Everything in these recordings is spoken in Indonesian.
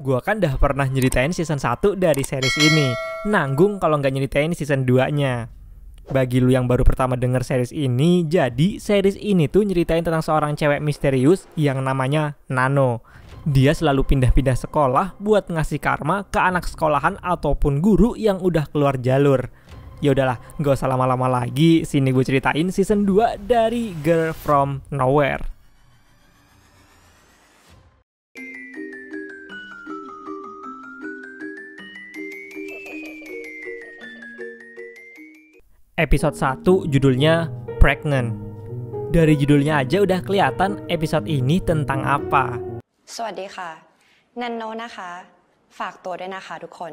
Gua kan udah pernah nyeritain season 1 dari series ini. Nanggung kalau nggak nyeritain season 2-nya. Bagi lu yang baru pertama denger series ini, jadi series ini tuh nyeritain tentang seorang cewek misterius yang namanya Nano. Dia selalu pindah-pindah sekolah buat ngasih karma ke anak sekolahan ataupun guru yang udah keluar jalur. Ya udahlah, nggak usah lama-lama lagi. Sini gue ceritain season 2 dari Girl From Nowhere. Episode 1 judulnya Pregnant. Dari judulnya aja udah kelihatan episode ini tentang apa. สวัสดีค่ะ Nano นะคะ ฝากตัวด้วยนะคะทุกคน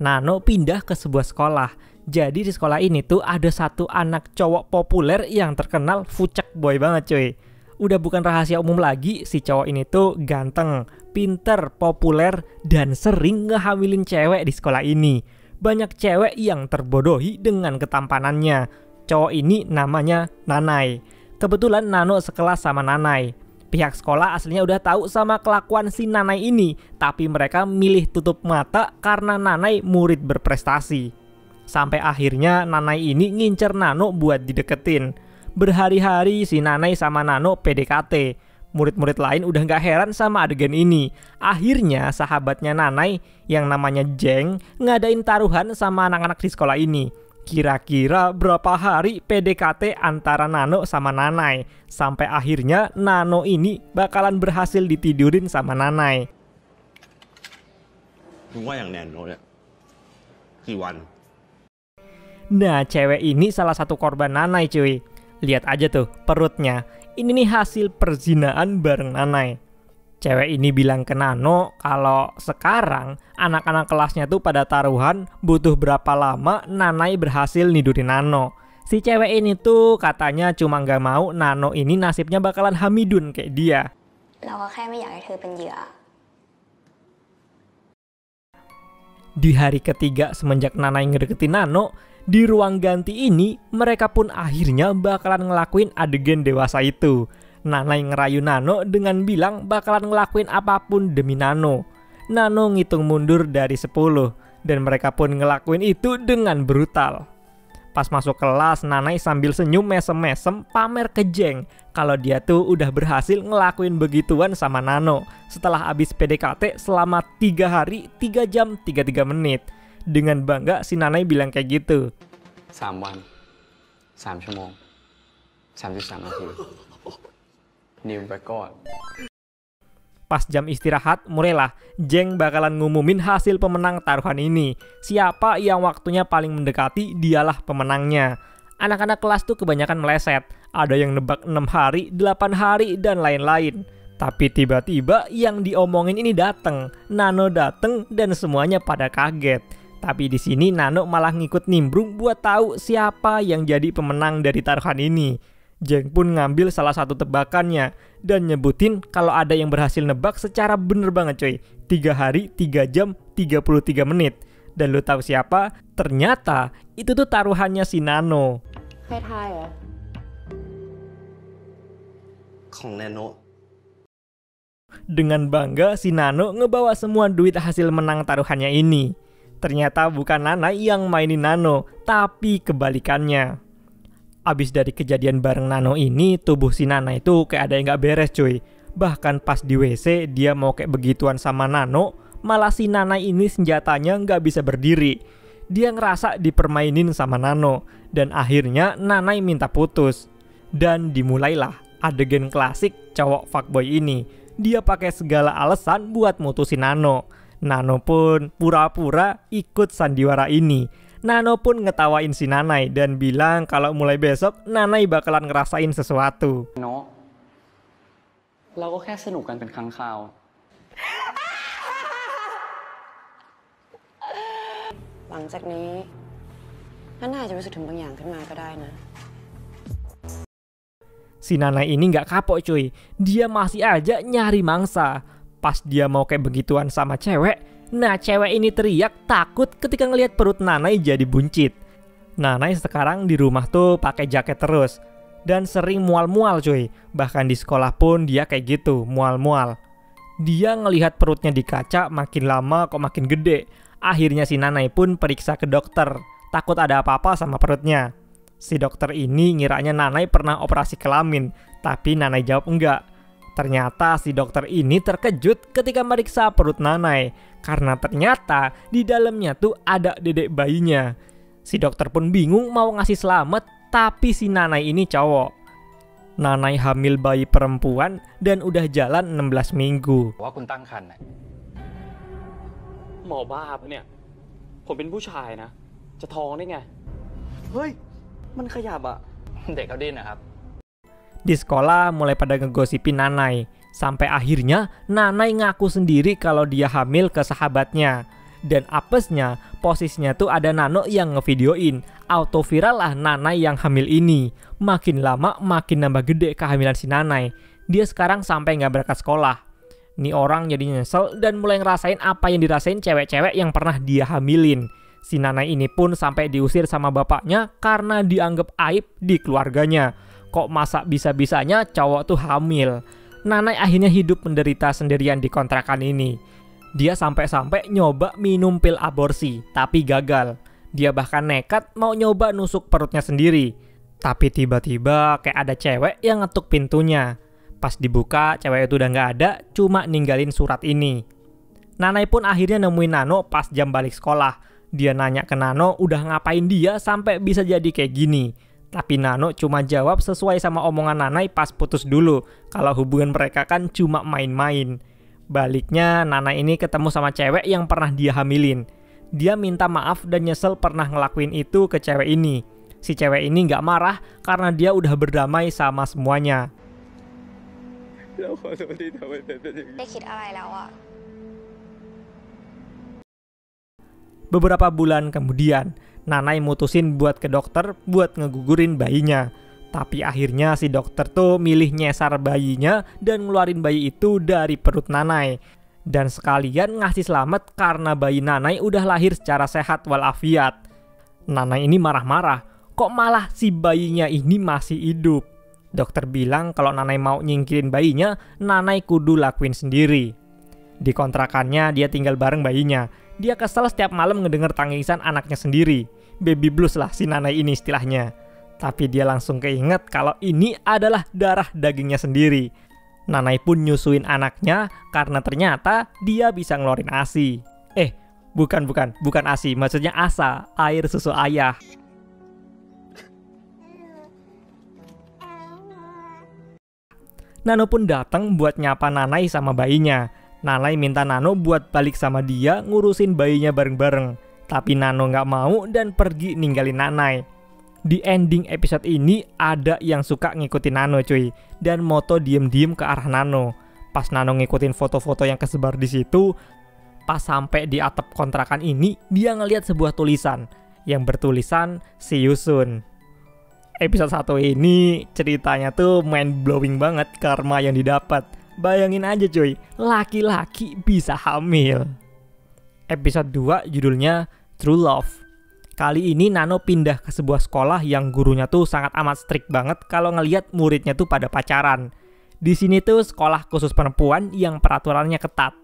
Nano pindah ke sebuah sekolah. Jadi di sekolah ini tuh ada satu anak cowok populer yang terkenal fucek boy banget cuy. Udah bukan rahasia umum lagi, si cowok ini tuh ganteng, pinter, populer, dan sering ngehamilin cewek di sekolah ini. Banyak cewek yang terbodohi dengan ketampanannya. Cowok ini namanya Nanai. Kebetulan Nano sekelas sama Nanai. Pihak sekolah aslinya udah tahu sama kelakuan si Nanai ini, tapi mereka milih tutup mata karena Nanai murid berprestasi. Sampai akhirnya Nanai ini ngincer Nano buat dideketin. Berhari-hari si Nanai sama Nano PDKT. Murid-murid lain udah gak heran sama adegan ini. Akhirnya sahabatnya Nanai yang namanya Jeng ngadain taruhan sama anak-anak di sekolah ini. Kira-kira berapa hari PDKT antara Nano sama Nanai. Sampai akhirnya Nano ini bakalan berhasil ditidurin sama Nanai. Nah, cewek ini salah satu korban Nanai cuy. Lihat aja tuh perutnya. Ini nih hasil perzinaan bareng Nanai. Cewek ini bilang ke Nano kalau sekarang anak-anak kelasnya tuh pada taruhan butuh berapa lama Nanai berhasil nidurin Nano. Si cewek ini tuh katanya cuma nggak mau Nano ini nasibnya bakalan hamidun kayak dia. Di hari ketiga semenjak Nanai ngedeketin Nano, di ruang ganti ini, mereka pun akhirnya bakalan ngelakuin adegan dewasa itu. Nanai ngerayu Nano dengan bilang bakalan ngelakuin apapun demi Nano. Nano ngitung mundur dari 10, dan mereka pun ngelakuin itu dengan brutal. Pas masuk kelas, Nanai sambil senyum mesem-mesem pamer ke Jeng kalau dia tuh udah berhasil ngelakuin begituan sama Nano setelah habis PDKT selama 3 hari, 3 jam, 33 menit. Dengan bangga si Nanai bilang kayak gitu. 3 วัน 3 ชั่วโมง 33 นาที New record. Pas jam istirahat, mulailah Jeng bakalan ngumumin hasil pemenang taruhan ini. Siapa yang waktunya paling mendekati, dialah pemenangnya. Anak-anak kelas tuh kebanyakan meleset. Ada yang nebak 6 hari, 8 hari, dan lain-lain. Tapi tiba-tiba yang diomongin ini dateng. Nano dateng dan semuanya pada kaget. Tapi di sini Nano malah ngikut nimbrung buat tahu siapa yang jadi pemenang dari taruhan ini. Jeng pun ngambil salah satu tebakannya dan nyebutin kalau ada yang berhasil nebak secara bener banget coy. 3 hari, 3 jam, 33 menit. Dan lu tahu siapa? Ternyata itu tuh taruhannya si Nano. Dengan bangga si Nano ngebawa semua duit hasil menang taruhannya ini. Ternyata bukan Nanai yang mainin Nano, tapi kebalikannya. Abis dari kejadian bareng Nano ini, tubuh si Nanai itu kayak ada yang gak beres cuy. Bahkan pas di WC dia mau kayak begituan sama Nano, malah si Nanai ini senjatanya gak bisa berdiri. Dia ngerasa dipermainin sama Nano, dan akhirnya Nanai minta putus. Dan dimulailah adegan klasik cowok fuckboy ini. Dia pakai segala alasan buat mutusin Nano. Nano pun pura-pura ikut sandiwara ini. Nano pun ngetawain si Nanai dan bilang kalau mulai besok Nanai bakalan ngerasain sesuatu. No, เราก็แค่สนุกกันเป็นครั้งคราว หลังจากนี้น่าจะรู้สึกถึงบางอย่างขึ้นมาก็ได้นะ Si Nanai ini nggak kapok cuy. Dia masih aja nyari mangsa. Pas dia mau kayak begituan sama cewek, nah cewek ini teriak takut ketika ngelihat perut Nanai jadi buncit. Nanai sekarang di rumah tuh pakai jaket terus dan sering mual-mual cuy. Bahkan di sekolah pun dia kayak gitu, mual-mual. Dia ngelihat perutnya di kaca makin lama kok makin gede. Akhirnya si Nanai pun periksa ke dokter, takut ada apa-apa sama perutnya. Si dokter ini ngiranya Nanai pernah operasi kelamin, tapi Nanai jawab enggak. Ternyata si dokter ini terkejut ketika meriksa perut Nanai, karena ternyata di dalamnya tuh ada dedek bayinya. Si dokter pun bingung mau ngasih selamat, tapi si Nanai ini cowok. Nanai hamil bayi perempuan dan udah jalan 16 minggu. ว่าคุณตั้งครรภ์นะ หมอบ้าปะเนี่ย ผมเป็นผู้ชายนะ จะท้องได้ไง เฮ้ย มันขยับอะ เด็กเขาดิ้นนะครับ Di sekolah mulai pada ngegosipin Nanai, sampai akhirnya Nanai ngaku sendiri kalau dia hamil ke sahabatnya. Dan apesnya, posisinya tuh ada Nano yang ngevideoin. Auto viral lah Nanai yang hamil ini. Makin lama makin nambah gede kehamilan si Nanai. Dia sekarang sampai nggak berangkat sekolah. Nih orang jadi nyesel dan mulai ngerasain apa yang dirasain cewek-cewek yang pernah dia hamilin. Si Nanai ini pun sampai diusir sama bapaknya karena dianggap aib di keluarganya. Kok masa bisa-bisanya cowok tuh hamil? Nanai akhirnya hidup menderita sendirian di kontrakan ini. Dia sampai-sampai nyoba minum pil aborsi, tapi gagal. Dia bahkan nekat mau nyoba nusuk perutnya sendiri. Tapi tiba-tiba kayak ada cewek yang ngetuk pintunya. Pas dibuka, cewek itu udah nggak ada, cuma ninggalin surat ini. Nanai pun akhirnya nemuin Nano pas jam balik sekolah. Dia nanya ke Nano udah ngapain dia sampai bisa jadi kayak gini. Tapi Nano cuma jawab sesuai sama omongan Nanai pas putus dulu, kalau hubungan mereka kan cuma main-main. Baliknya, Nanai ini ketemu sama cewek yang pernah dia hamilin. Dia minta maaf dan nyesel pernah ngelakuin itu ke cewek ini. Si cewek ini nggak marah karena dia udah berdamai sama semuanya. แล้วขอโทษที่ทำให้เป็นอย่างนี้ ได้คิดอะไรแล้วอะ Beberapa bulan kemudian, Nanai mutusin buat ke dokter buat ngegugurin bayinya. Tapi akhirnya si dokter tuh milih nyesar bayinya dan ngeluarin bayi itu dari perut Nanai. Dan sekalian ngasih selamat karena bayi Nanai udah lahir secara sehat walafiat. Nanai ini marah-marah, kok malah si bayinya ini masih hidup. Dokter bilang kalau Nanai mau nyingkirin bayinya, Nanai kudu lakuin sendiri. Di kontrakannya dia tinggal bareng bayinya. Dia kesel setiap malam ngedenger tangisan anaknya sendiri. Baby blues lah si Nanai ini istilahnya. Tapi dia langsung keinget kalau ini adalah darah dagingnya sendiri. Nanai pun nyusuin anaknya karena ternyata dia bisa ngeluarin ASI. Bukan ASI, maksudnya ASA, air susu ayah. Nano pun datang buat nyapa Nanai sama bayinya. Nanai minta Nano buat balik sama dia ngurusin bayinya bareng-bareng. Tapi Nano nggak mau dan pergi ninggalin Nanai. Di ending episode ini ada yang suka ngikutin Nano cuy, dan moto diem-diem ke arah Nano. Pas Nano ngikutin foto-foto yang kesebar di situ, pas sampai di atap kontrakan ini, dia ngelihat sebuah tulisan yang bertulisan "See you soon". Episode 1 ini ceritanya tuh mind blowing banget karma yang didapat. Bayangin aja cuy, laki-laki bisa hamil. Episode 2 judulnya True Love. Kali ini Nano pindah ke sebuah sekolah yang gurunya tuh sangat amat strict banget kalau ngelihat muridnya tuh pada pacaran. Di sini tuh sekolah khusus perempuan yang peraturannya ketat.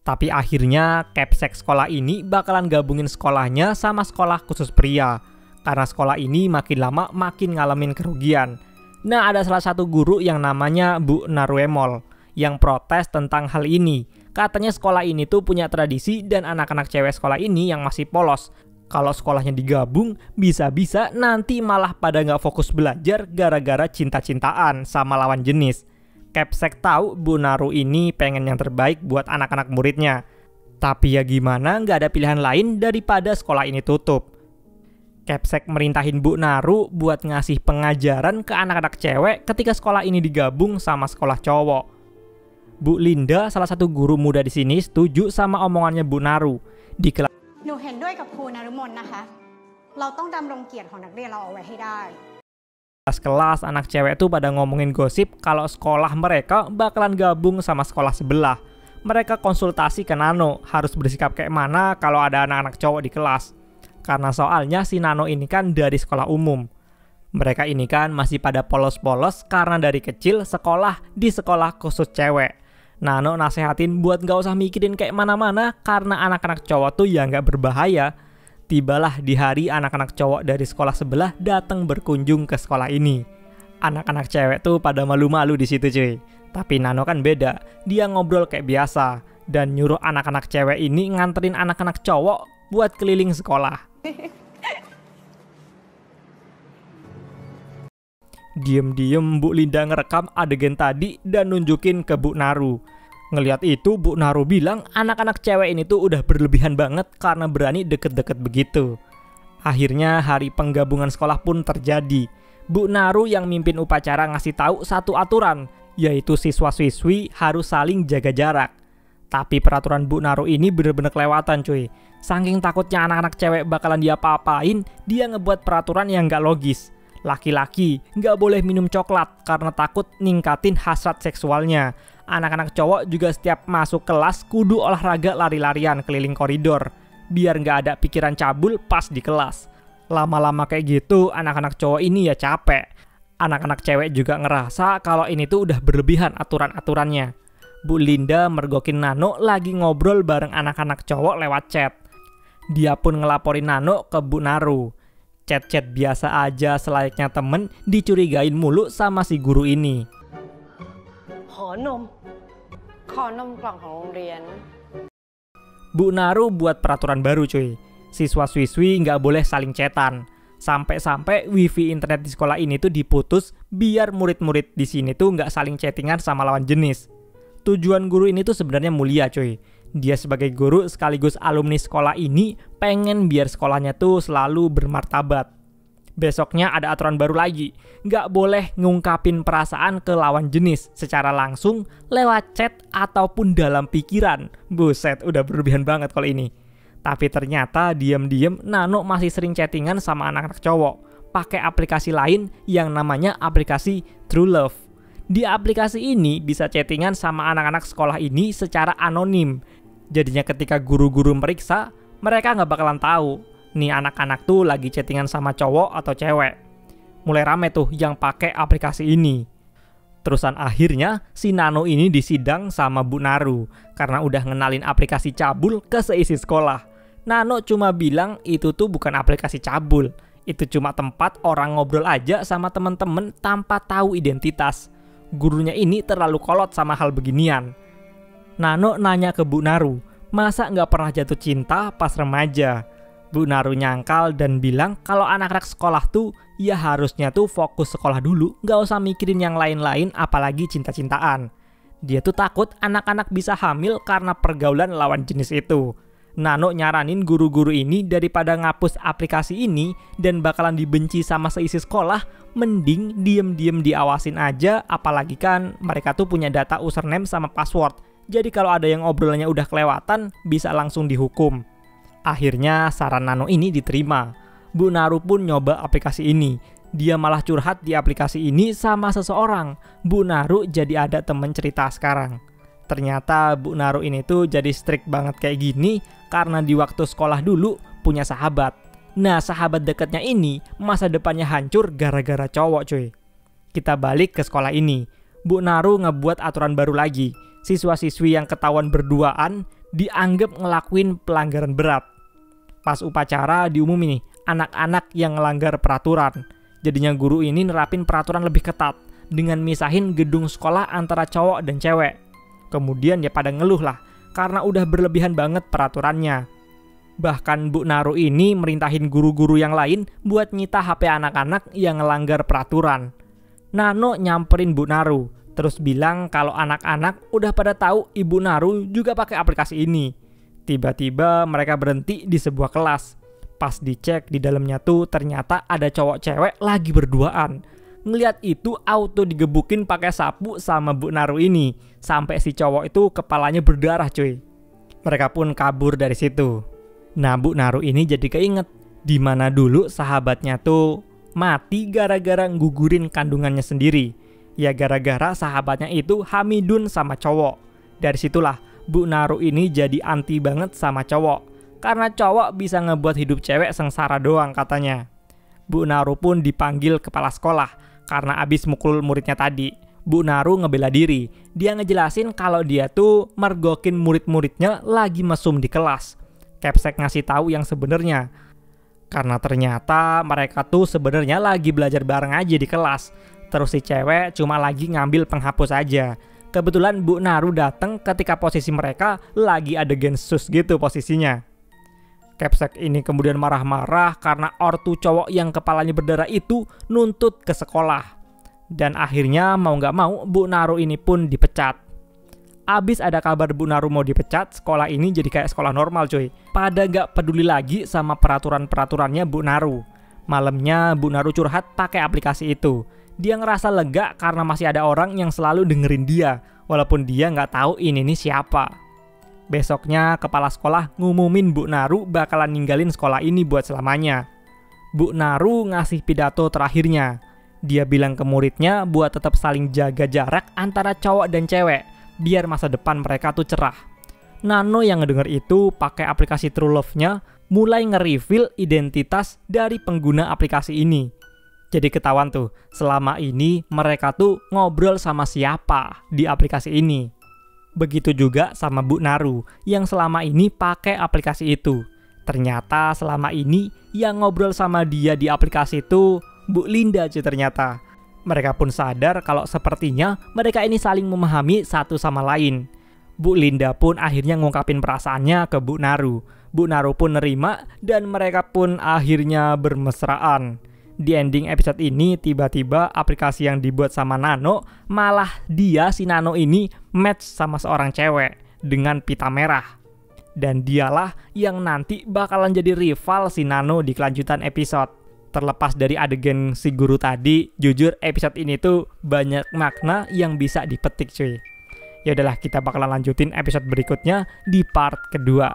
Tapi akhirnya Capsek sekolah ini bakalan gabungin sekolahnya sama sekolah khusus pria. Karena sekolah ini makin lama makin ngalamin kerugian. Nah, ada salah satu guru yang namanya Bu Naruemol yang protes tentang hal ini. Katanya sekolah ini tuh punya tradisi dan anak-anak cewek sekolah ini yang masih polos. Kalau sekolahnya digabung, bisa-bisa nanti malah pada nggak fokus belajar gara-gara cinta-cintaan sama lawan jenis. Capsek tahu Bu Naru ini pengen yang terbaik buat anak-anak muridnya. Tapi ya gimana, nggak ada pilihan lain daripada sekolah ini tutup. Capsek merintahin Bu Naru buat ngasih pengajaran ke anak-anak cewek ketika sekolah ini digabung sama sekolah cowok. Bu Linda, salah satu guru muda di sini, setuju sama omongannya Bu Naru. Di kelas หนูเห็นด้วยกับครูนฤมลนะคะ เราต้องดำรงเกียรติของนักเรียนเราเอาไว้ให้ได้ kelas anak cewek tuh pada ngomongin gosip kalau sekolah mereka bakalan gabung sama sekolah sebelah. Mereka konsultasi ke Nano harus bersikap kayak mana kalau ada anak-anak cowok di kelas. Karena soalnya si Nano ini kan dari sekolah umum. Mereka ini kan masih pada polos-polos karena dari kecil sekolah di sekolah khusus cewek. Nano nasehatin buat gak usah mikirin kayak mana-mana karena anak-anak cowok tuh ya gak berbahaya. Tibalah di hari anak-anak cowok dari sekolah sebelah datang berkunjung ke sekolah ini. Anak-anak cewek tuh pada malu-malu di situ cuy. Tapi Nano kan beda, dia ngobrol kayak biasa dan nyuruh anak-anak cewek ini nganterin anak-anak cowok buat keliling sekolah. Diem-diem Bu Linda ngerekam adegan tadi dan nunjukin ke Bu Naru. Ngelihat itu Bu Naru bilang anak-anak cewek ini tuh udah berlebihan banget karena berani deket-deket begitu. Akhirnya hari penggabungan sekolah pun terjadi. Bu Naru yang mimpin upacara ngasih tahu satu aturan, yaitu siswa-siswi harus saling jaga jarak. Tapi peraturan Bu Naru ini bener-bener kelewatan cuy. Saking takutnya anak-anak cewek bakalan dia apa-apain, dia ngebuat peraturan yang gak logis. Laki-laki nggak boleh minum coklat karena takut ningkatin hasrat seksualnya. Anak-anak cowok juga setiap masuk kelas kudu olahraga lari-larian keliling koridor, biar nggak ada pikiran cabul pas di kelas. Lama-lama kayak gitu, anak-anak cowok ini ya capek. Anak-anak cewek juga ngerasa kalau ini tuh udah berlebihan aturan-aturannya. Bu Linda mergokin Nano lagi ngobrol bareng anak-anak cowok lewat chat. Dia pun ngelaporin Nano ke Bu Naru. Chat-chat biasa aja selayaknya temen dicurigain mulu sama si guru ini. ขอนมกล่องของโรงเรียน Bu Naru buat peraturan baru cuy. Siswa-siswi nggak boleh saling chatan. Sampai-sampai wifi internet di sekolah ini tuh diputus biar murid-murid di sini tuh nggak saling chattingan sama lawan jenis. Tujuan guru ini tuh sebenarnya mulia cuy. Dia sebagai guru sekaligus alumni sekolah ini pengen biar sekolahnya tuh selalu bermartabat. Besoknya ada aturan baru lagi. Nggak boleh ngungkapin perasaan ke lawan jenis secara langsung, lewat chat, ataupun dalam pikiran. Buset, udah berlebihan banget kalau ini. Tapi ternyata diam-diam Nano masih sering chattingan sama anak-anak cowok. Pakai aplikasi lain yang namanya aplikasi True Love. Di aplikasi ini bisa chattingan sama anak-anak sekolah ini secara anonim. Jadinya ketika guru-guru meriksa, mereka nggak bakalan tahu nih anak-anak tuh lagi chattingan sama cowok atau cewek. Mulai rame tuh yang pakai aplikasi ini. Terusan akhirnya si Nano ini disidang sama Bu Naru karena udah ngenalin aplikasi cabul ke seisi sekolah. Nano cuma bilang itu tuh bukan aplikasi cabul. Itu cuma tempat orang ngobrol aja sama temen-temen tanpa tahu identitas. Gurunya ini terlalu kolot sama hal beginian. Nano nanya ke Bu Naru, masa nggak pernah jatuh cinta pas remaja? Bu Naru nyangkal dan bilang kalau anak-anak sekolah tuh ya harusnya tuh fokus sekolah dulu, nggak usah mikirin yang lain-lain apalagi cinta-cintaan. Dia tuh takut anak-anak bisa hamil karena pergaulan lawan jenis itu. Nano nyaranin guru-guru ini daripada ngapus aplikasi ini dan bakalan dibenci sama seisi sekolah, mending diem-diem diawasin aja, apalagi kan mereka tuh punya data username sama password. Jadi kalau ada yang obrolannya udah kelewatan, bisa langsung dihukum. Akhirnya saran Nano ini diterima. Bu Naru pun nyoba aplikasi ini. Dia malah curhat di aplikasi ini sama seseorang. Bu Naru jadi ada temen cerita sekarang. Ternyata Bu Naru ini tuh jadi strict banget kayak gini karena di waktu sekolah dulu punya sahabat. Nah, sahabat dekatnya ini masa depannya hancur gara-gara cowok cuy. Kita balik ke sekolah ini. Bu Naru ngebuat aturan baru lagi. Siswa-siswi yang ketahuan berduaan dianggap ngelakuin pelanggaran berat. Pas upacara diumumin nih, anak-anak yang ngelanggar peraturan. Jadinya guru ini nerapin peraturan lebih ketat dengan misahin gedung sekolah antara cowok dan cewek. Kemudian ya pada ngeluh lah karena udah berlebihan banget peraturannya. Bahkan Bu Naru ini merintahin guru-guru yang lain buat nyita HP anak-anak yang ngelanggar peraturan. Nano nyamperin Bu Naru, terus bilang kalau anak-anak udah pada tahu Ibu Naru juga pakai aplikasi ini. Tiba-tiba mereka berhenti di sebuah kelas. Pas dicek di dalamnya tuh ternyata ada cowok cewek lagi berduaan. Ngeliat itu auto digebukin pakai sapu sama Bu Naru ini. Sampai si cowok itu kepalanya berdarah cuy. Mereka pun kabur dari situ. Nah, Bu Naru ini jadi keinget di mana dulu sahabatnya tuh mati gara-gara nggugurin kandungannya sendiri. Ya gara-gara sahabatnya itu hamidun sama cowok. Dari situlah Bu Naru ini jadi anti banget sama cowok. Karena cowok bisa ngebuat hidup cewek sengsara doang katanya. Bu Naru pun dipanggil kepala sekolah karena abis mukul muridnya tadi. Bu Naru ngebela diri. Dia ngejelasin kalau dia tuh mergokin murid-muridnya lagi mesum di kelas. Capsek ngasih tahu yang sebenarnya. Karena ternyata mereka tuh sebenarnya lagi belajar bareng aja di kelas. Terus si cewek cuma lagi ngambil penghapus aja. Kebetulan Bu Naru datang ketika posisi mereka lagi adegan sus gitu posisinya. Capsek ini kemudian marah-marah karena ortu cowok yang kepalanya berdarah itu nuntut ke sekolah. Dan akhirnya mau nggak mau Bu Naru ini pun dipecat. Abis ada kabar Bu Naru mau dipecat, sekolah ini jadi kayak sekolah normal cuy. Pada nggak peduli lagi sama peraturan-peraturannya Bu Naru. Malamnya Bu Naru curhat pakai aplikasi itu. Dia ngerasa lega karena masih ada orang yang selalu dengerin dia, walaupun dia nggak tahu ini nih siapa. Besoknya kepala sekolah ngumumin Bu Naru bakalan ninggalin sekolah ini buat selamanya. Bu Naru ngasih pidato terakhirnya. Dia bilang ke muridnya buat tetap saling jaga jarak antara cowok dan cewek, biar masa depan mereka tuh cerah. Nano yang ngedenger itu pakai aplikasi True Love-nya mulai nge-reveal identitas dari pengguna aplikasi ini. Jadi ketahuan tuh, selama ini mereka tuh ngobrol sama siapa di aplikasi ini. Begitu juga sama Bu Naru yang selama ini pakai aplikasi itu. Ternyata selama ini yang ngobrol sama dia di aplikasi itu Bu Linda cuy ternyata. Mereka pun sadar kalau sepertinya mereka ini saling memahami satu sama lain. Bu Linda pun akhirnya ngungkapin perasaannya ke Bu Naru. Bu Naru pun nerima dan mereka pun akhirnya bermesraan. Di ending episode ini tiba-tiba aplikasi yang dibuat sama Nano malah si Nano ini match sama seorang cewek dengan pita merah. Dan dialah yang nanti bakalan jadi rival si Nano di kelanjutan episode. Terlepas dari adegan si guru tadi, jujur episode ini tuh banyak makna yang bisa dipetik cuy. Ya udahlah, kita bakalan lanjutin episode berikutnya di part kedua.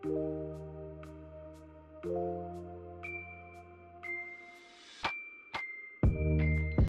Thank you.